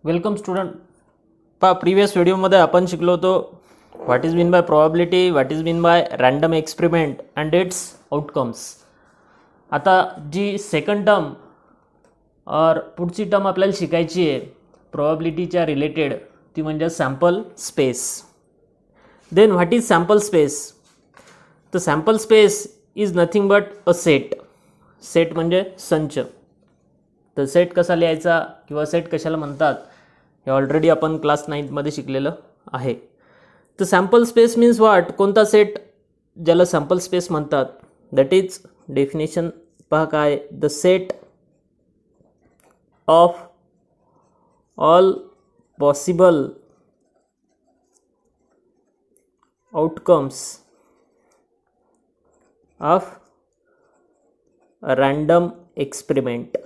Welcome student. Previous व्हिडिओमध्ये आपण शिकलो होतो what is mean by probability, what is mean by random experiment and it's outcomes. आता जी second term और पुढची टर्म आपल्याला शिकायची आहे प्रोबॅबिलिटीच्या रिलेटेड, ती म्हणजे sample space. Then what is sample space? तर sample space is nothing but a set. Set म्हणजे संच. तर सेट कसा लिहायचा किंवा सेट कशाला म्हणतात हे ऑलरेडी आपण क्लास 9मध्ये शिकलेलं आहे. तर सॅम्पल स्पेस मीन्स व्हॉट? कोणता सेट ज्याला सॅम्पल स्पेस म्हणतात? दॅट इज डेफिनेशन पहा काय, the set of all possible outcomes of a random experiment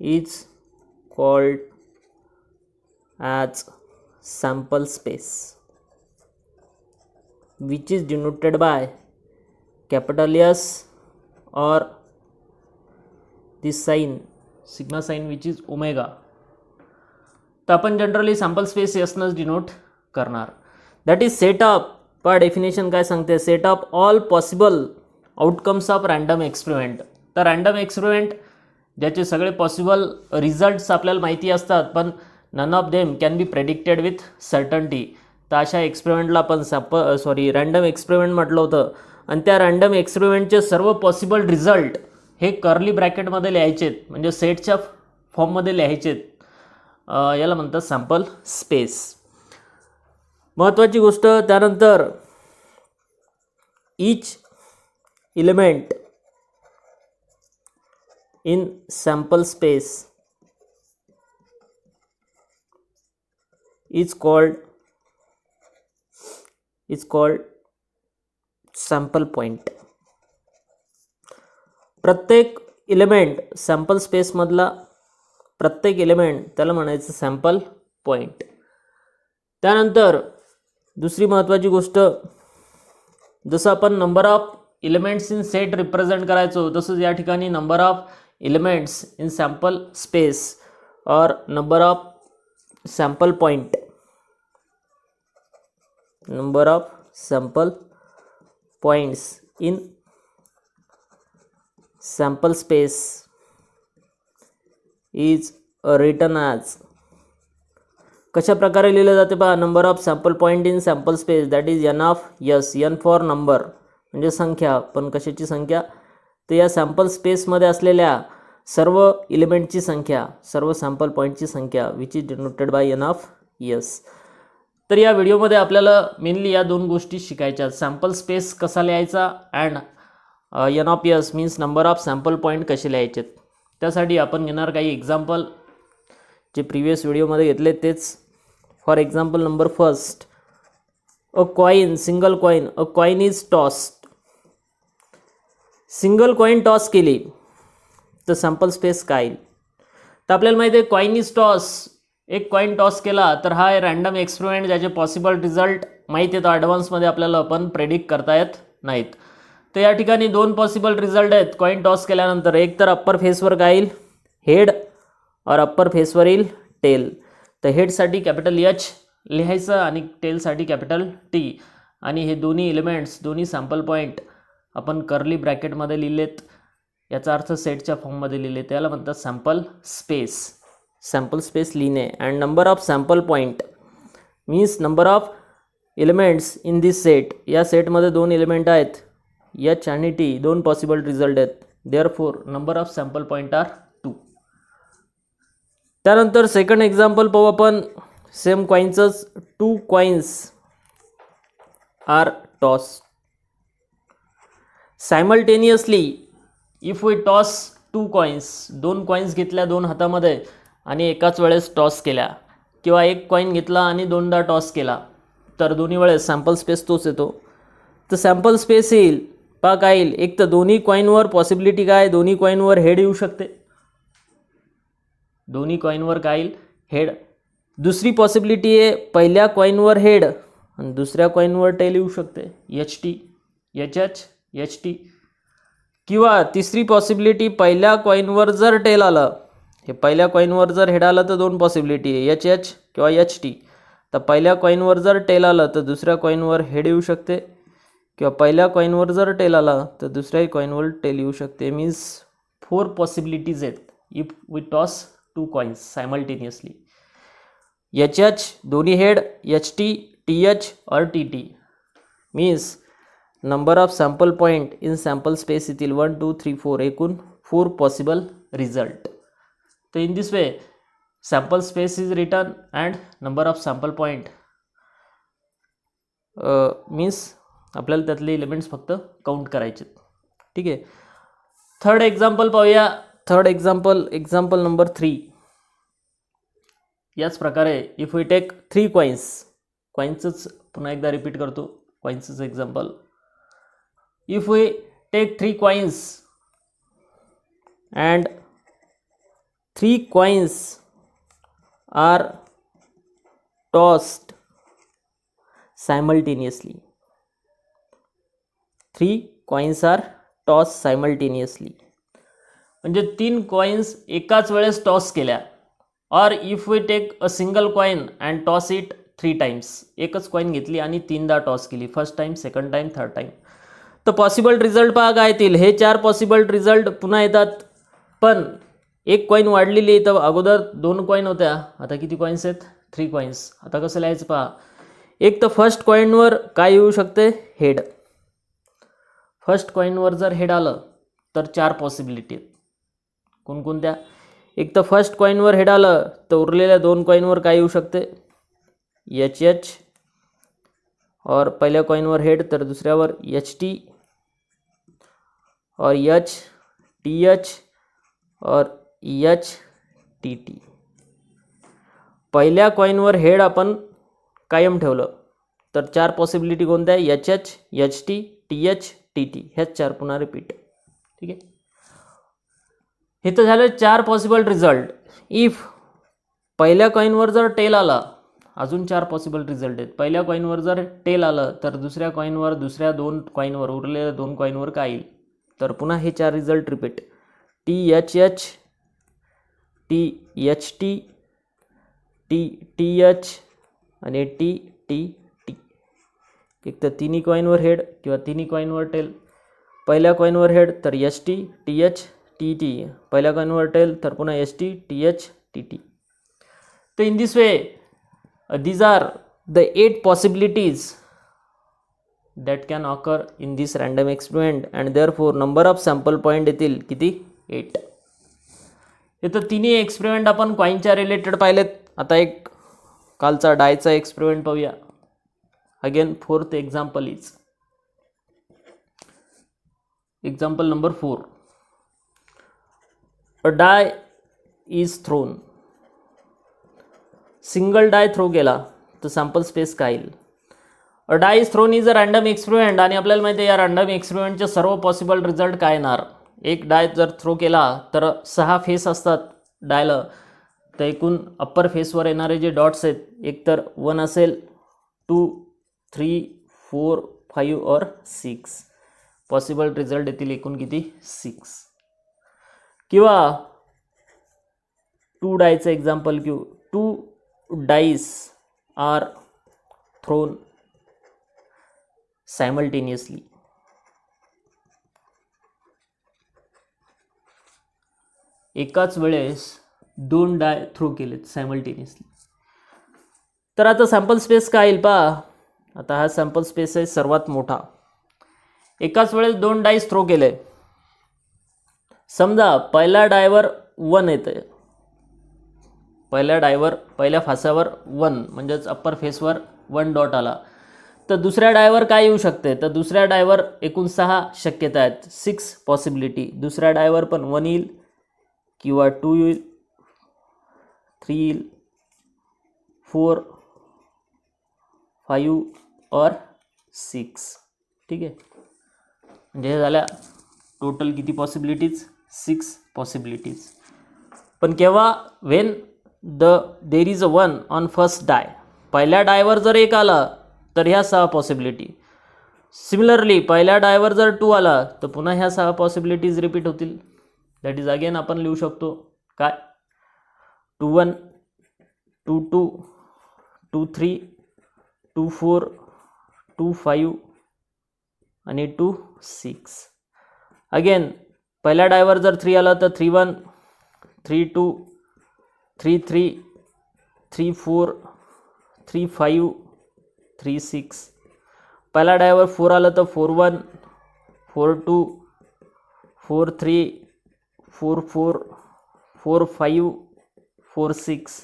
is called as sample space, which is denoted by capital S or this sign, sigma sign, which is omega. तर आपण generally sample space यसनच denote करणार. That is set of, per definition काय सांगते, set of all possible outcomes of random experiment. तर random experiment ज्याचे सगळे possible results आपल्याला माहिती असतात पण none of them can be predicted with certainty. तर अशा एक्सपेरिमेंटला आपण रँडम एक्सपेरिमेंट म्हटलं होतं. आणि त्या रँडम एक्सपेरिमेंटचे सर्व पॉसिबल रिझल्ट हे कर्ली ब्रॅकेटमध्ये लिहायचेत, म्हणजे सेटच्या फॉर्ममध्ये लिहायचेत. याला म्हणतात सॅम्पल स्पेस. महत्त्वाची गोष्ट त्यानंतर, each element in sample space is called sample point. प्रत्येक एलिमेंट सॅम्पल स्पेस मधला प्रत्येक एलिमेंट त्याला म्हणायचं सॅम्पल पॉइंट. त्यानंतर दुसरी महत्त्वाची गोष्ट, जसं आपण number of elements in set represent करायचो, तसंच या ठिकाणी number of elements in sample space और number of sample point, number of sample points in sample space is written as. कशा प्रकारे लिहिलं जाते पहा, number of sample point in sample space that is N of S. N for number म्हणजे संख्या, पण कशाची संख्या? तर या सॅम्पल स्पेसमध्ये असलेल्या सर्व एलिमेंटची संख्या, सर्व सॅम्पल पॉईंटची संख्या, which is denoted by N of S. तर या व्हिडिओमध्ये आपल्याला मेनली या दोन गोष्टी शिकायच्या, सॅम्पल स्पेस कसा लिहायचा and N of S means number of sample point कसे लिहायचे. त्यासाठी आपण घेणार काही एक्झाम्पल जे प्रीवियस व्हिडिओमध्ये घेतले तेच. For example number first, a coin, single coin, a coin is tossed. Single coin toss केली तर सॅम्पल स्पेस काय येईल? तर आपल्याला माहिती आहे कॉइन इज टॉस, एक कॉइन टॉस केला तर हा रँडम एक्सपेरिमेंट ज्याचे पॉसिबल रिझल्ट माहिती आहेत ॲडव्हान्समध्ये आपल्याला आपण प्रेडिक्ट करता येत नाहीत. तर या ठिकाणी दोन पॉसिबल रिझल्ट आहेत कॉइन टॉस केल्यानंतर. एक तर अप्पर फेसवर काय येईल? हेड, और अप्पर फेसवर येईल टेल. तर हेडसाठी कॅपिटल एच लिहायचं आणि टेलसाठी कॅपिटल टी. आणि हे दोन्ही एलिमेंट्स, दोन्ही सॅम्पल पॉईंट आपण कर्ली ब्रॅकेटमध्ये लिहिलेत, याचा अर्थ सेटच्या फॉर्ममध्ये लिहिले, त्याला म्हणतात सॅम्पल स्पेस. सॅम्पल स्पेस लिहिणे. And number of sample point means number of elements in this set. या सेटमध्ये दोन एलिमेंट आहेत, एच आणि टी, दोन पॉसिबल रिझल्ट आहेत. Therefore number of sample point are 2. त्यानंतर सेकंड एक्झाम्पल पाहू आपण. सेम कॉइन्सच, 2 coins are toss simultaneously. If we toss 2 coins, 2 coins घेतल्या दोन हातामध्ये आणि एकाच वेळेस टॉस केल्या, किंवा एक कॉइन घेतला आणि दोनदा टॉस केला, तर दोन्ही वेळेस सॅम्पल स्पेस तोच येतो. तर सॅम्पल स्पेस येईल पहा काय येईल, एक तर दोन्ही कॉइनवर पॉसिबिलिटी काय, दोन्ही कॉइनवर हेड येऊ शकते. दोन्ही कॉइनवर काय येईल? हेड. दुसरी पॉसिबिलिटी आहे पहिल्या कॉइनवर हेड आणि दुसऱ्या कॉइनवर टेल येऊ शकते, H T, H H, H T. किंवा तिसरी पॉसिबिलिटी, पहिल्या कॉईनवर जर टेल आलं, हे पहिल्या कॉईनवर जर हेड आलं तर दोन पॉसिबिलिटी आहे, एच एच किंवा एच टी. तर पहिल्या कॉईनवर जर टेल आलं तर दुसऱ्या कॉईनवर हेड येऊ शकते, किंवा पहिल्या कॉईनवर जर टेल आला तर दुसऱ्याही कॉईनवर टेल येऊ शकते. मीन्स 4 पॉसिबिलिटीज आहेत if we toss 2 coins simultaneously. H H दोन्ही head, H T, T H और T T. Means number of sample point in sample space येतील 1 2 3 4, एकूण 4 पॉसिबल रिझल्ट. तर in this way sample space is return and number of sample point means आपल्याला त्यातले elements फक्त count करायचे. ठीक आहे. थर्ड एक्झाम्पल पाहूया. Third example number 3. याच प्रकारे इफ वी टेक 3 कॉईन्सच पुन्हा एकदा रिपीट करतो, कॉईन्सचं example. If we take 3 coins and 3 coins are tossed simultaneously. 3 coins are tossed simultaneously. म्हणजे 3 कॉईन्स एकाच वेळेस टॉस केल्या. और if we take a single coin and toss it 3 times. एकच कॉईन घेतली आणि 3दा टॉस केली, first time, second time, third time. तर पॉसिबल रिझल्ट पहा काय येतील. हे 4 पॉसिबल रिझल्ट पुन्हा येतात, पण एक कॉईन वाढलेली. तर अगोदर 2 कॉईन होत्या, आता किती कॉईन्स आहेत? 3 कॉईन्स. आता कसं लिहायचं पहा. एक तर फर्स्ट कॉईनवर काय येऊ शकते? हेड. फर्स्ट कॉईनवर जर हेड आलं तर 4 पॉसिबिलिटी आहेत. कोणकोणत्या? एक तर फर्स्ट कॉईनवर हेड आलं तर उरलेल्या 2 कॉईनवर काय येऊ शकते? एच एच, और पहिल्या कॉईनवर हेड तर दुसऱ्यावर एच टी, और एच टी एच और एच टी टी. पहिल्या कॉईनवर हेड आपण कायम ठेवलं तर 4 पॉसिबिलिटी कोणत्या? H H, H T, T H, T T. ह्याच 4 पुन्हा रिपीट. ठीक आहे. हे तर झालं 4 पॉसिबल रिझल्ट. इफ पहिल्या कॉईनवर जर टेल आला, अजून 4 पॉसिबल रिझल्ट आहेत. पहिल्या कॉईनवर जर टेल आलं तर दुसऱ्या कॉईनवर, दुसऱ्या 2 कॉईनवर, उरलेल्या 2 कॉईनवर काय येईल? तर पुन्हा हे 4 result repeat. T H H, T H T, T T H आणि टी टी टी. एक तर तिन्ही कॉईनवर हेड किंवा तिन्ही कॉईनवर टेल. पहिल्या कॉईनवर हेड तर H T, T H, T T. पहिल्या कॉईनवर टेल तर पुन्हा H T, T H, T T. तर in this way these are the 8 possibilities that can occur in this random experiment and therefore number of sample point येतील किती? 8. हे तर तिन्ही एक्सपेरिमेंट आपण कॉईनच्या रिलेटेड पाहिलेत. आता एक कालचा डायचा एक्सपेरिमेंट पाहूया. Again fourth example is example number 4. A die is thrown. Single die throw केला तर सॅम्पल स्पेस काय येईल? A die is thrown is a random experiment. आणि आपल्याला माहिती आहे या रँडम एक्सपेरिमेंटचे सर्व पॉसिबल रिझल्ट काय येणार. एक डाय जर थ्रो केला तर 6 फेस असतात डायला. तर एकूण अप्पर फेसवर येणारे जे डॉट्स आहेत, एक तर 1 असेल, 2, 3, 4, 5 और 6. पॉसिबल रिझल्ट येतील एकूण किती? 6. किंवा 2 डायचं एक्झाम्पल घेऊ. 2 dice are thrown simultaneously. एकाच वेळेस 2 डाय थ्रो केलेत सायमल्टेनियसली. तर आता सॅम्पल स्पेस काय येईल पहा. आता हा सॅम्पल स्पेस आहे सर्वात मोठा. एकाच वेळेस 2 डाईस थ्रो केले. समजा पहिल्या डायवर 1 येते, पहिल्या फासावर 1 म्हणजेच अप्पर फेसवर 1 डॉट आला. तर दुसऱ्या डायवर काय येऊ शकते? तर दुसऱ्या डायवर एकूण 6 शक्यता आहेत, 6 पॉसिबिलिटी. दुसऱ्या डायवर पण 1 येईल किंवा 2 येईल, 3 येईल, 4, 5 और 6. ठीक आहे. म्हणजे हे झाल्या टोटल किती पॉसिबिलिटीज? 6 पॉसिबिलिटीज. पण केव्हा? When there is a 1 on first die. पहिल्या डायवर जर 1 आला तर ह्या 6 पॉसिबिलिटी. सिमिलरली पहिल्या डायवर जर 2 आला तर पुन्हा ह्या 6 पॉसिबिलिटीज रिपीट होतील. दॅट इज अगेन आपण लिहू शकतो काय 2-1, 2-2, 2-3, 2-4, 2-5 आणि 2-6. अगेन पहिल्या डायवर जर 3 आला तर 3-1, 3-2, 3-3, 3-4, 3-5, 3-6. पहिला डायवर 4 आला तर 4-1, 4-2, 4-3, 4-4, 4-5, 4-6.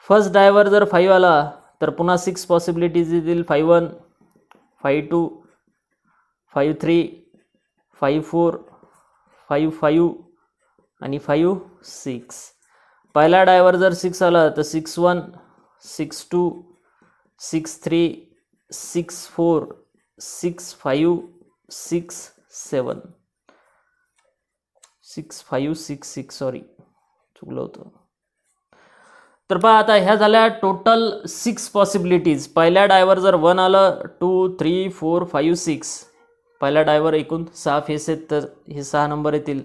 फर्स्ट डायवर जर 5 आला तर पुन्हा 6 पॉसिबिलिटीज येतील 5-1, 5-2, 5-3, 5-4, 5-5 आणि 5-6. पहिला डायवर जर 6 आला तर 6-1, 6-2, 6-3, 6-4, 6-5, 6-7. 6-5, 6-6 सॉरी चुकलं होतं. तर पहा आता ह्या झाल्या टोटल 6 पॉसिबिलिटीज. पहिल्या डायवर जर 1 आलं 2, 3, 4, 5, 6. पहिल्या डायवर एकूण 6 फेस आहेत तर हे 6 नंबर येतील.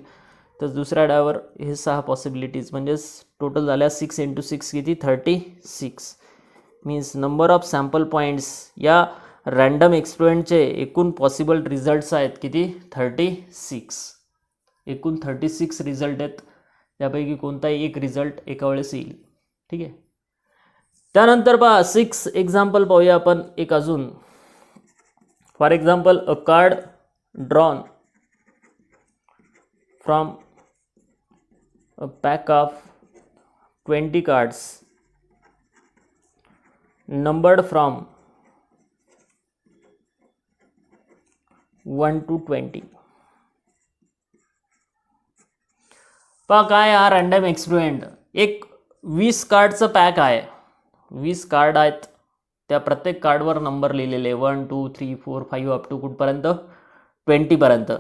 तर दुसऱ्या डायवर हे 6 पॉसिबिलिटीज म्हणजेच टोटल झाल्या 6 × 6 किती 36. Means number of sample points या रँडम एक्सपेरिमेंटचे एकूण पॉसिबल रिझल्ट्स आहेत किती 36. एकूण 36 रिझल्ट आहेत. त्यापैकी कोणताही एक रिझल्ट एका वेळेस येईल. ठीक आहे. त्यानंतर पहा 6 एक्झाम्पल पाहूया आपण एक अजून. For example a card drawn from a pack of 20 cards numbered from 1 to 20. पहा काय हा रँडम एक्सपेरिमेंट. एक 20 कार्डचं पॅक आहे. 20 कार्ड आहेत. त्या प्रत्येक कार्डवर नंबर लिहिलेले 1, 2, 3, 4, 5 अप टू कुठपर्यंत 20 पर्यंत.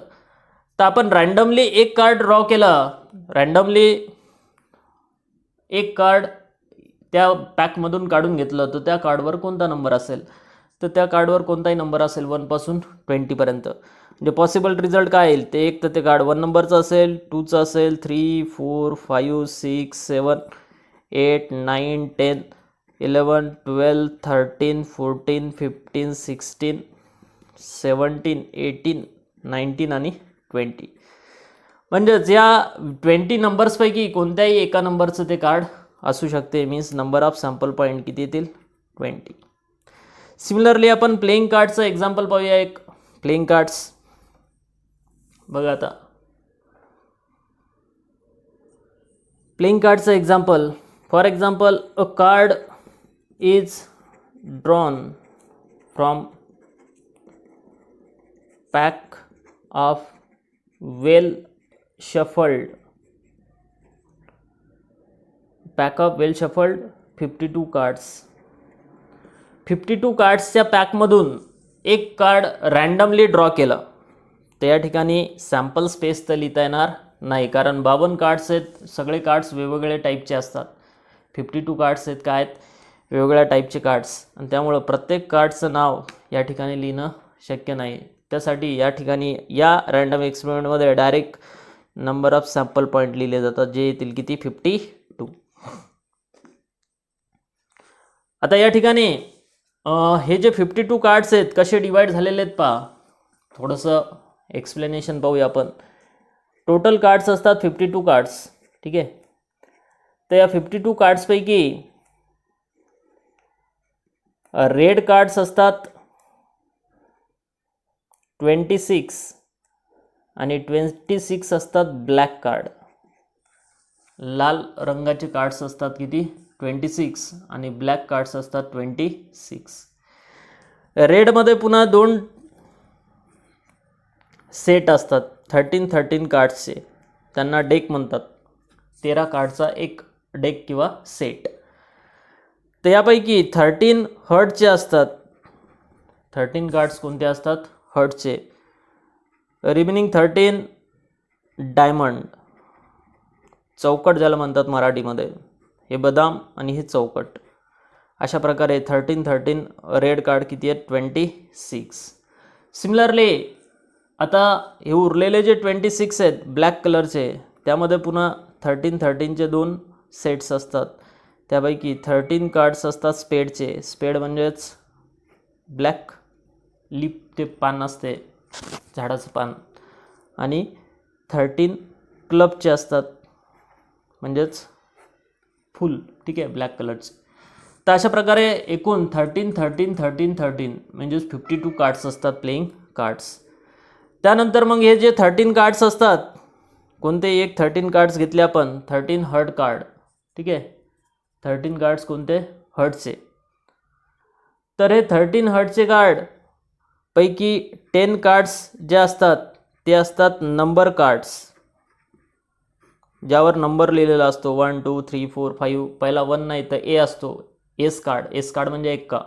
तर आपण रँडमली एक कार्ड ड्रॉ केलं. रँडमली एक कार्ड त्या पॅकमधून काढून घेतलं तर त्या कार्डवर कोणता नंबर असेल तर त्या कार्डवर कोणताही नंबर असेल 1 पासून 20 पर्यंत. म्हणजे पॉसिबल रिझल्ट काय येईल ते एक तर ते कार्ड 1 नंबरचं असेल, 2चं असेल, 3, 4, 5, 6, 7, 8, 9, 10, 11, 12, 13, 14, 15, 16, 17, 18, 19 आणि 20. म्हणजेच या 20 नंबर्सपैकी कोणत्याही एका नंबरचं ते कार्ड असू शकते. Means number of sample point किती येतील 20. सिमिलरली आपण प्लेइंग कार्डचं एक्झाम्पल पाहूया. एक प्लेइंग कार्ड्स बघा आता. प्लेइंग कार्डचं example for example a card is drawn from pack of well shuffled pack of well shuffled 52 cards. 52 कार्ड्सच्या पॅकमधून एक कार्ड रँडमली ड्रॉ केलं. तर या ठिकाणी सॅम्पल स्पेस तर लिहिता येणार नाही कारण 52 कार्ड्स आहेत. सगळे कार्ड्स वेगवेगळ्या टाईपचे असतात. 52 कार्ड्स आहेत काय आहेत वेगवेगळ्या टाईपचे कार्ड्स आणि त्यामुळं प्रत्येक कार्डचं नाव या ठिकाणी लिहिणं शक्य नाही. त्यासाठी या ठिकाणी या रँडम एक्सपेरिमेंटमध्ये direct number of sample point लिहिले जातात जे येतील किती 52. आता या ठिकाणी हे जे 52 कार्ड्स आहेत कसे डिवाइड झालेले आहेत पहा. थोडंसं एक्सप्लेनेशन पाहूया आपण. टोटल कार्ड्स असतात 52 कार्ड्स. ठीक आहे. तर या 52 कार्ड्सपैकी रेड कार्ड्स असतात 26 आणि 26 असतात ब्लॅक कार्ड. लाल रंगाचे कार्ड्स असतात किती 26 आणि ब्लॅक कार्ड्स असतात 26. रेडमध्ये पुन्हा 2 सेट असतात 13 कार्ड्सचे. त्यांना डेक म्हणतात. 13 कार्डचा एक डेक किंवा सेट. तर यापैकी 13 हर्टचे असतात. 13 कार्ड्स कोणते असतात हर्टचे. रिमेनिंग 13 डायमंड चौकट ज्याला म्हणतात मराठीमध्ये. हे बदाम आणि हे चौकट. अशा प्रकारे 13 रेड कार्ड किती आहेत 26. सिमिलरली आता हे उरलेले जे 26 आहेत ब्लॅक कलरचे, त्यामध्ये पुन्हा 13चे 2 सेट्स असतात. त्यापैकी 13 कार्ड्स असतात स्पेडचे. स्पेड म्हणजेच ब्लॅक लिप, ते पान असते झाडाचं पान. आणि 13 क्लबचे असतात म्हणजेच फुल. ठीक आहे, ब्लॅक कलरचे. तर अशा प्रकारे एकूण 13 म्हणजेच 52 कार्ड्स असतात प्लेइंग कार्ड्स. त्यानंतर मग हे जे 13 कार्ड्स असतात, कोणते एक 13 कार्ड्स घेतले आपण, 13 हर्ट कार्ड. ठीक आहे, 13 कार्ड्स कोणते, हर्टचे. तर हे 13 हर्टचे कार्ड पैकी 10 कार्ड्स जे असतात ते असतात नंबर कार्ड्स, ज्यावर नंबर लिहिलेला असतो 1 2 3 4 5. पहिला 1 नाही तर ए असतो, एस कार्ड म्हणजे 1 का.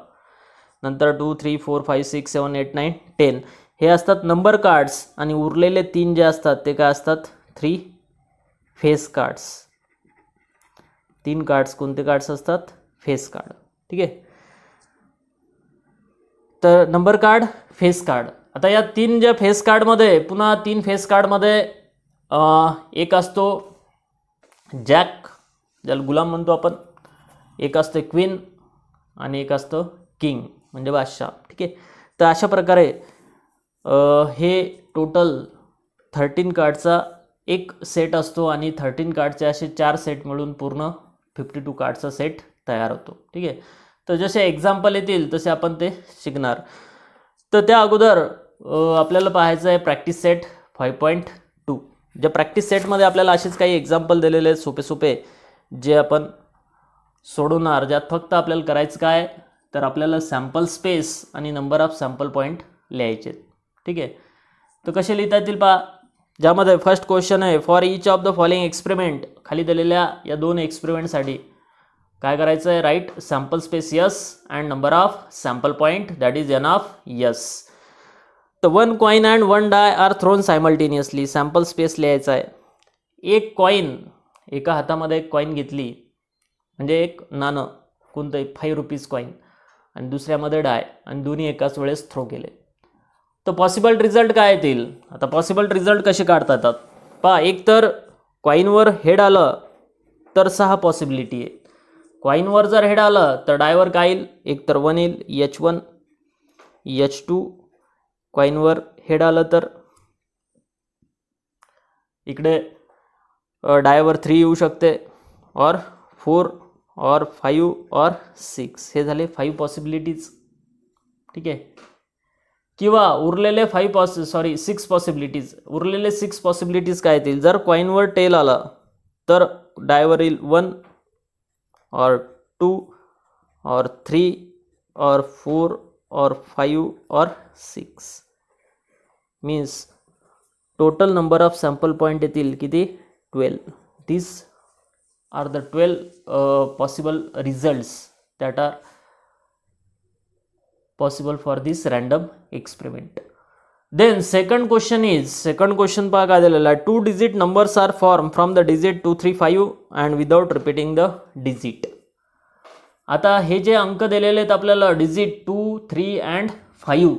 नंतर 2 3 4 5 6 7 8 9 10 हे असतात नंबर कार्ड्स. आणि उरलेले 3 जे असतात ते काय असतात, 3 फेस कार्ड्स. 3 कार्ड्स कोणते कार्ड्स असतात, फेस कार्ड. ठीक आहे, तर नंबर कार्ड, फेस कार्ड. आता या 3 ज्या फेस कार्डमध्ये, पुन्हा 3 फेस कार्डमध्ये एक असतो जॅक, ज्याला गुलाम म्हणतो आपण, एक असतो क्वीन आणि एक असतं किंग म्हणजे बादशाह. ठीक आहे, तर अशा प्रकारे हे टोटल 13 कार्डचा एक सेट असतो आणि 13 कार्डचे असे 4 सेट मिळून पूर्ण 52 कार्डचा सेट तयार होतो. ठीक आहे, तर जसे एक्झाम्पल येतील तसे आपण ते शिकणार. तर त्या अगोदर आपल्याला पाहायचं आहे प्रॅक्टिस सेट 5.2. ज्या प्रॅक्टिस सेटमध्ये आपल्याला असेच काही एक्झाम्पल दिलेले आहेत सोपे सोपे, जे आपण सोडवणार. ज्यात फक्त आपल्याला करायचं काय, तर आपल्याला सॅम्पल स्पेस आणि नंबर ऑफ सॅम्पल पॉईंट लिहायचे. ठीक आहे, तर कसे लिहिता येतील पहा. ज्यामध्ये फर्स्ट क्वेश्चन आहे, for each of the following experiment. खाली दिलेल्या या 2 एक्सपेरिमेंटसाठी काय करायचं आहे, write sample space S and number of sample point that is N of S. तर 1 coin and 1 die are thrown simultaneously. Sample space लिहायचा आहे. एक कॉइन, एका हातामध्ये एक कॉइन घेतली म्हणजे एक नाणं कोणतंही 5 रुपीज कॉइन, आणि दुसऱ्यामध्ये डाय, आणि दोन्ही एकाच वेळेस थ्रो केले. तर पॉसिबल रिझल्ट काय येतील. आता पॉसिबल रिझल्ट कसे काढता येतात पहा. एक तर कॉईनवर हेड आलं तर 6 पॉसिबिलिटी आहे. कॉईनवर जर हेड आलं तर डायवर काय येईल, एक तर 1 येईल, H1 H2. कॉईनवर हेड आलं तर इकडे डायवर 3 येऊ शकते, और 4 और 5 और 6. हे झाले 5 पॉसिबिलिटीज. ठीक आहे, किंवा उरलेले 6 पॉसिबिलिटीज. उरलेले 6 पॉसिबिलिटीज काय येतील, जर कॉईनवर टेल आला तर डायवर येईल 1 और 2 और 3 और 4 और 5 और 6. Means total number of sample point येतील किती, 12. दिस R the 12 possible results that are possible for this random experiment. Then second question पहा काय दिलेला आहे. 2 digit numbers are formed from the digit 2 3 5 and without repeating the digit. आता हे जे अंक दिलेले आहेत आपल्याला डिजिट 2 3 and 5,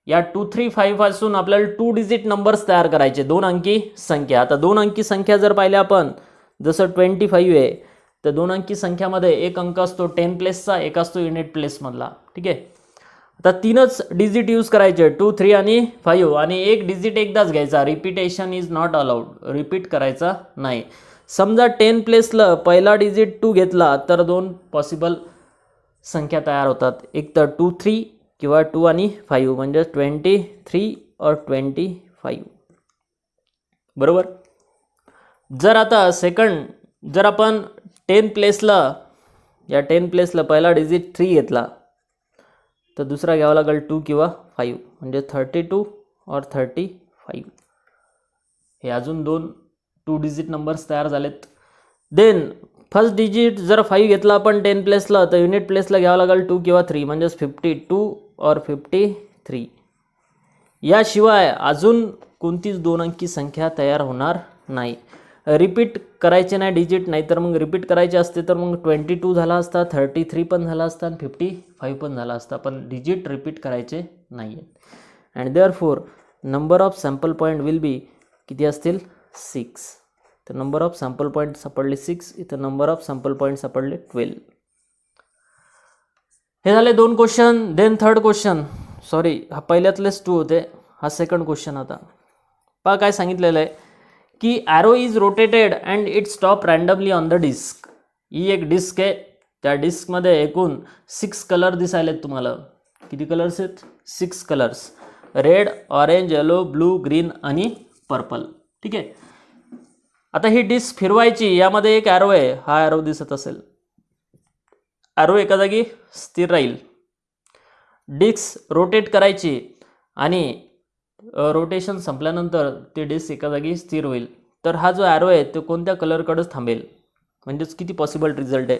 या 2 3 5 पासून आपल्याला 2 डिजिट नंबर्स तयार करायचे, 2 अंकी संख्या. आता 2 अंकी संख्या जर पाहिल्या आपण, जसं 25 आहे, तर 2 अंकी संख्यामध्ये एक अंक असतो 10 प्लेसचा, एक असतो युनिट प्लेसमधला. ठीक आहे, आता 3च डिजिट यूज करायचे, 2 3 आणि 5, आणि एक डिजिट एकदाच घ्यायचा. Repetition is not allowed, repeat करायचा नाही. समजा 10 प्लेसला पहिला डिजिट 2 घेतला तर 2 पॉसिबल संख्या तयार होतात, एक तर 2 3 किंवा 2 आणि 5, म्हणजे 23 और 25. बरोबर. जर आता जर आपण 10 प्लेसला, या 10 प्लेसला पहिला डिजिट 3 घेतला तर दुसरा घ्यावा लागेल 2 किंवा 5, म्हणजे 32 और 35. हे अजून 2 डिजिट नंबर्स तयार झालेत. देन फर्स्ट डिजिट जर 5 घेतला आपण 10 प्लेसला, तर युनिट प्लेसला घ्यावं लागेल 2 किंवा 3, म्हणजे 52 और 53. याशिवाय अजून कोणतीच 2 अंकी संख्या तयार होणार नाही. रिपीट करायचे नाही डिजिट, नाहीतर मग रिपीट करायचे असते तर मग 22 झाला असता, 33 पण झाला असता आणि 55 पण झाला असता, पण डिजिट रिपीट करायचे नाही आहेत. And therefore number of sample point will be किती असतील 6. तर नंबर ऑफ सॅम्पल पॉईंट सापडले 6, इथं नंबर ऑफ सॅम्पल पॉईंट सापडले 12. हे झाले 2 question. Then third question, sorry हा पहिल्यातलेच 2 होते, हा सेकंड क्वेश्चन. आता पहा काय सांगितलेलं आहे की arrow is rotated and it stop randomly on the disc. ही एक डिस्क आहे, त्या डिस्कमध्ये एकूण 6 कलर दिसायलेत तुम्हाला. किती कलर्स आहेत? 6 colours. Red, orange, yellow, blue, green आणि पर्पल. ठीक आहे. आता ही डिस्क फिरवायची, यामध्ये एक ॲरो आहे, हा ॲरो दिसत असेल. ॲरो एका जागी स्थिर राहील. डिस्क रोटेट करायची आणि रोटेशन संपल्यानंतर ते डिस्क एका जागी स्थिर होईल. तर हा जो ॲरो आहे तो कोणत्या कलरकडेच थांबेल. म्हणजेच किती पॉसिबल रिझल्ट आहे.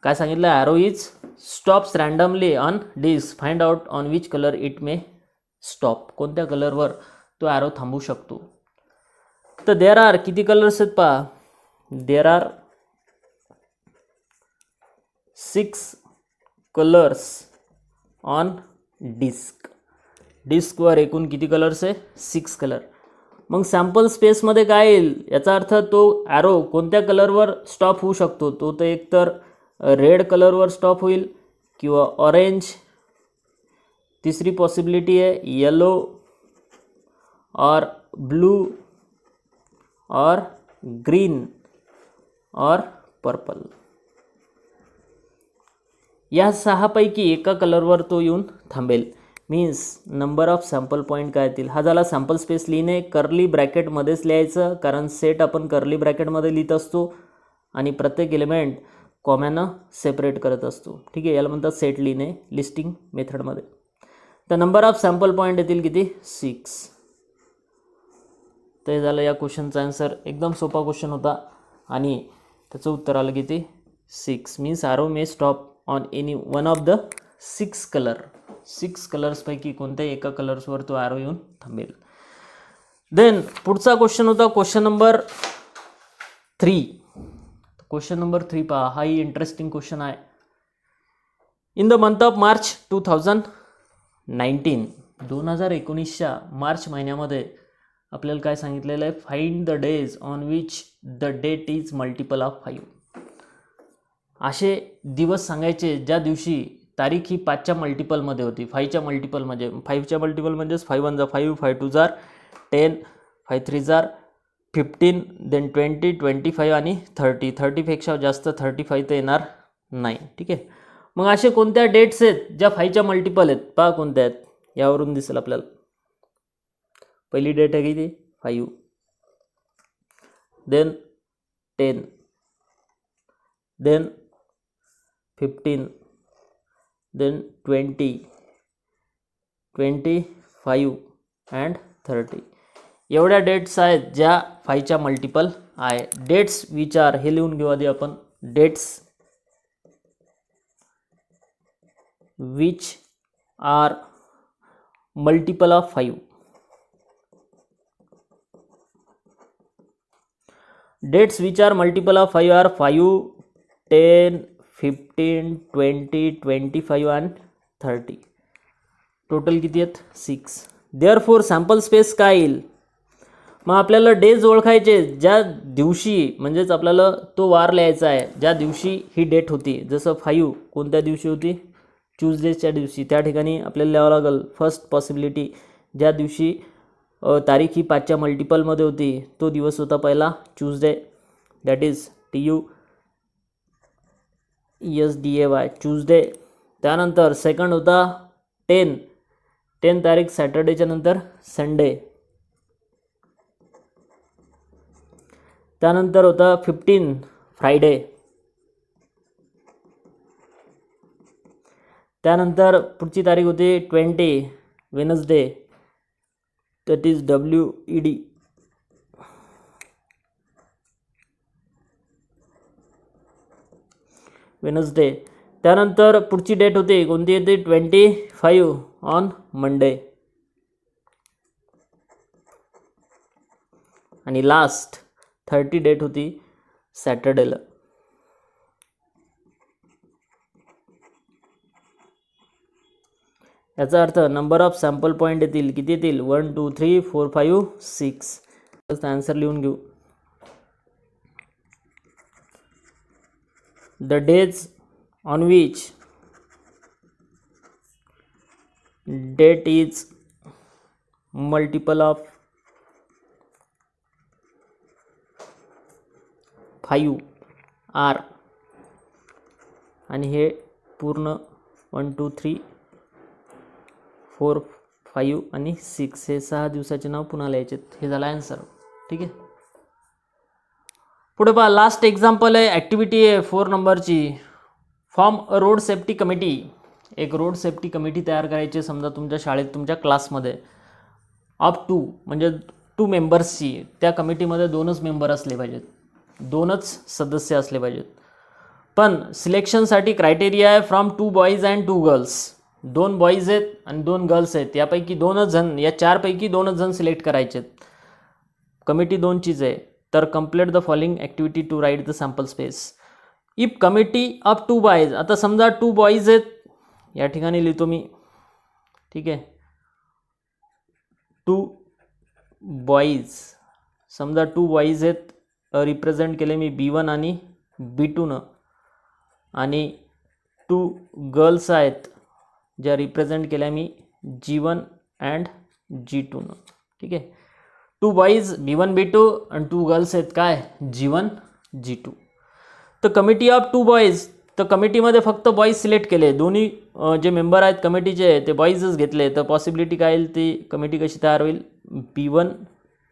काय सांगितलं? Arrow is stops randomly on disc, find out on which colour it may stop. कोणत्या कलरवर तो ॲरो थांबू शकतो. तर देअर आर किती कलर्स आहेत पहा. There are 6 colours on disc. डिस्कवर एकूण किती कलर्स आहे? 6 कलर. मग सॅम्पल स्पेसमध्ये काय येईल? याचा अर्थ तो ॲरो कोणत्या कलरवर स्टॉप होऊ शकतो. तो तर एकतर रेड कलरवर स्टॉप होईल किंवा ऑरेंज. तिसरी पॉसिबिलिटी आहे येलो और ब्लू और ग्रीन और पर्पल. या 6पैकी एका कलरवर तो येऊन थांबेल. Means number of sample point काय येतील. हा झाला सॅम्पल स्पेस लिहिणे. कर्ली ब्रॅकेटमध्येच लिहायचं, कारण सेट आपण कर्ली ब्रॅकेटमध्ये लिहित असतो आणि प्रत्येक एलिमेंट कॉम्यानं सेपरेट करत असतो. ठीक आहे, याला म्हणतात सेट लिहिणे लिस्टिंग मेथडमध्ये. तर नंबर ऑफ सॅम्पल पॉईंट येतील किती? 6. तर हे झालं या क्वेश्चनचा आन्सर. एकदम सोपा क्वेश्चन होता आणि त्याचं उत्तर आलं किती? 6. Means arrow may stop on any one of the 6 colour. 6 कलर्सपैकी कोणत्याही एका कलर्सवर तो ॲरो येऊन थांबेल. देन पुढचा क्वेश्चन होता क्वेश्चन नंबर 3. क्वेश्चन नंबर 3 पहा, हाही इंटरेस्टिंग क्वेश्चन आहे. In the month of March 2019, 2019च्या मार्च महिन्यामध्ये आपल्याला काय सांगितलेलं आहे? Find the days on which the date is multiple of 5. असे दिवस सांगायचे ज्या दिवशी तारीख ही 5च्या मल्टिपलमध्ये होती. 5च्या मल्टिपल म्हणजे 5च्या मल्टिपल म्हणजेच 5 1 5, 5 2 10, 5 3 15, देन 20, 25 आणि 30. 30पेक्षा जास्त 35 तर येणार नाही. ठीक आहे. मग असे कोणत्या डेट्स आहेत ज्या 5च्या मल्टिपल आहेत? पहा कोणत्या आहेत, यावरून दिसेल आपल्याला. पहिली डेट आहे किती? 5, देन 10, देन 15, देन 20, 25 अँड 30. एवढ्या डेट्स आहेत ज्या 5च्या मल्टिपल आहे. डेट्स विच आर, हे लिहून घेऊ आधी आपण. Dates which are multiple of 5. Dates which are multiple of 5 are 5, 10, 15, 20, 25 and 30. Total किती आहेत? 6. देअरफोर सॅम्पल स्पेस काय येईल? मग आपल्याला डेज ओळखायचे ज्या दिवशी, म्हणजेच आपल्याला तो वार लिहायचा आहे ज्या दिवशी ही डेट होती. जसं 5 कोणत्या दिवशी होती? ट्यूजडेच्या दिवशी. त्या ठिकाणी आपल्याला लिहावं लागेल फर्स्ट पॉसिबिलिटी, ज्या दिवशी तारीख ही 5च्या मल्टिपलमध्ये होती तो दिवस होता पहिला Tuesday, that is TUSDAY Tuesday. त्यानंतर सेकंड होता 10 तारीख सॅटर्डेच्या नंतर संडे. त्यानंतर होता 15 फ्रायडे. त्यानंतर पुढची तारीख होती 20 Wednesday, that is WED. Wednesday. त्यानंतर पुढची डेट होती कोणती होती? 25 ऑन मंडे. आणि लास्ट 30 डेट होती सॅटर्डेला. याचा अर्थ नंबर ऑफ सॅम्पल पॉईंट येतील, किती येतील, 1 2 3 4 5 6. तर आन्सर लिहून घेऊ. The days on which date is multiple of 5 are, आणि हे पूर्ण 1 2 3 4 5 आणि 6 हे 6 दिवसाचे नाव पुन्हा लिहायचे. हे झालं आन्सर. ठीक आहे. पुढे पहा, लास्ट एक्झाम्पल आहे, ॲक्टिव्हिटी आहे 4 नंबरची. Form a road safety committee. एक रोड सेफ्टी कमिटी तयार करायची समजा तुमच्या शाळेत, तुमच्या क्लासमध्ये, ऑफ 2 म्हणजे 2 मेंबर्सची. त्या कमिटीमध्ये 2च मेंबर असले पाहिजेत, 2च सदस्य असले पाहिजेत. पण सिलेक्शनसाठी क्रायटेरिया आहे from 2 boys and 2 girls. 2 boys आहेत आणि 2 गर्ल्स आहेत, यापैकी 2च जण, या 4 पैकी 2च जण सिलेक्ट करायचे आहेत. कमिटी 2चीच आहे. तर complete the following activity to write the sample space. If committee of 2 boys, आता समजा 2 बॉईज आहेत, या ठिकाणी लिहितो मी. ठीक आहे. 2 बॉईज, समजा 2 बॉईज आहेत, रिप्रेझेंट केले मी B1 आणि B2नं, आणि 2 गर्ल्स आहेत ज्या रिप्रेझेंट केल्या मी G1 अँड G2नं. ठीक आहे. 2 बॉईज B1 B2 आणि 2 गर्ल्स आहेत काय, G1 G2. तर कमिटी ऑफ 2 बॉईज, तर कमिटीमध्ये फक्त बॉईज सिलेक्ट केले, दोन्ही जे मेंबर आहेत कमिटीचे ते बॉईजच घेतले. तर पॉसिबिलिटी काय येईल, ती कमिटी कशी तयार होईल, B1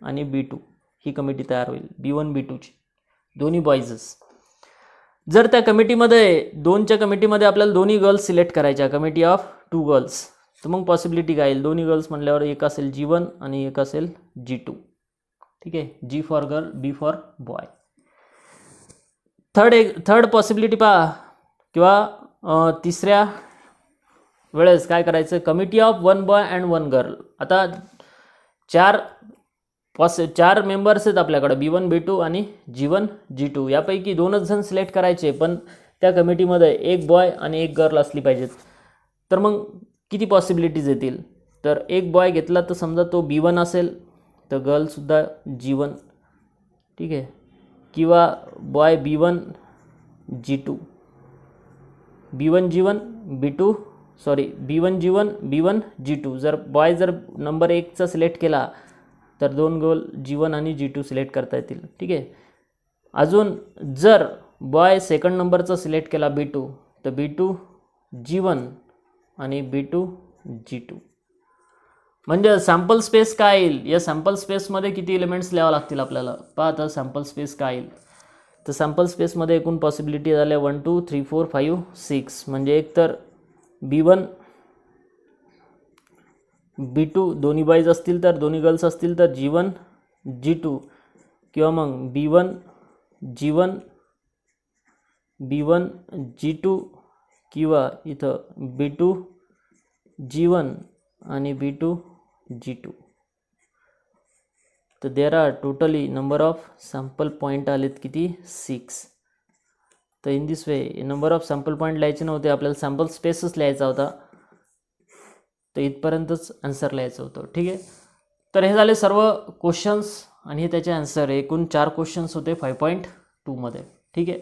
आणि B2 ही कमिटी तयार होईल, B1 B2ची, दोन्ही बॉईजच. जर त्या कमिटीमध्ये 2च्या कमिटीमध्ये आपल्याला दोन्ही गर्ल्स सिलेक्ट करायच्या, कमिटी ऑफ 2 गर्ल्स, तर मग पॉसिबिलिटी काय येईल, दोन्ही गर्ल्स म्हणल्यावर एक असेल G1 आणि एक असेल G2. ठीक आहे. G for girl, B for boy. Third possibility पहा, किंवा तिसऱ्या वेळेस काय करायचं, committee of 1 boy and 1 girl. आता 4 मेंबर्स आहेत आपल्याकडे, B1 B2 आणि G1 G2, यापैकी 2च जण सिलेक्ट करायचे, पण त्या कमिटीमध्ये एक बॉय आणि एक गर्ल असली पाहिजेत. तर मग किती पॉसिबिलिटीज येतील, तर एक बॉय घेतला तर समजा तो B1 असेल, तर गर्लसुद्धा G1. ठीक आहे. किंवा boy B1 G2, B1 G1 B2 B1 G1 B1 G2. जर बॉय जर नंबर 1चा सिलेक्ट केला तर 2 गर्ल G1 आणि G2 सिलेक्ट करता येतील. ठीक आहे. अजून जर बॉय सेकंड नंबरचा सिलेक्ट केला B2, तर B2 G1 आणि B2 G2. म्हणजे सॅम्पल स्पेस काय येईल, या सॅम्पल स्पेसमध्ये किती एलिमेंट्स लिहावं लागतील आपल्याला. पहा आता सॅम्पल स्पेस काय येईल, तर सॅम्पल स्पेसमध्ये एकूण पॉसिबिलिटी झाल्या 1 2 3 4 5 6. म्हणजे एक तर B1 B2 दोन्ही बॉईज असतील, तर दोन्ही गर्ल्स असतील तर G1 G2, किंवा मग B1 G1 B1 G2, किंवा इथं B2 G1 आणि B2 G2. तर there are totally number of sample point आलेत किती, 6. तर in this way number of sample point लिहायचे नव्हते आपल्याला, सॅम्पल स्पेसच लिहायचा होता. तर इथपर्यंतच आन्सर लिहायचं होतं. ठीक आहे. तर हे झाले सर्व क्वेश्चन्स आणि हे त्याचे आन्सर. एकूण 4 क्वेश्चन्स होते 5.2 मध्ये. ठीक आहे.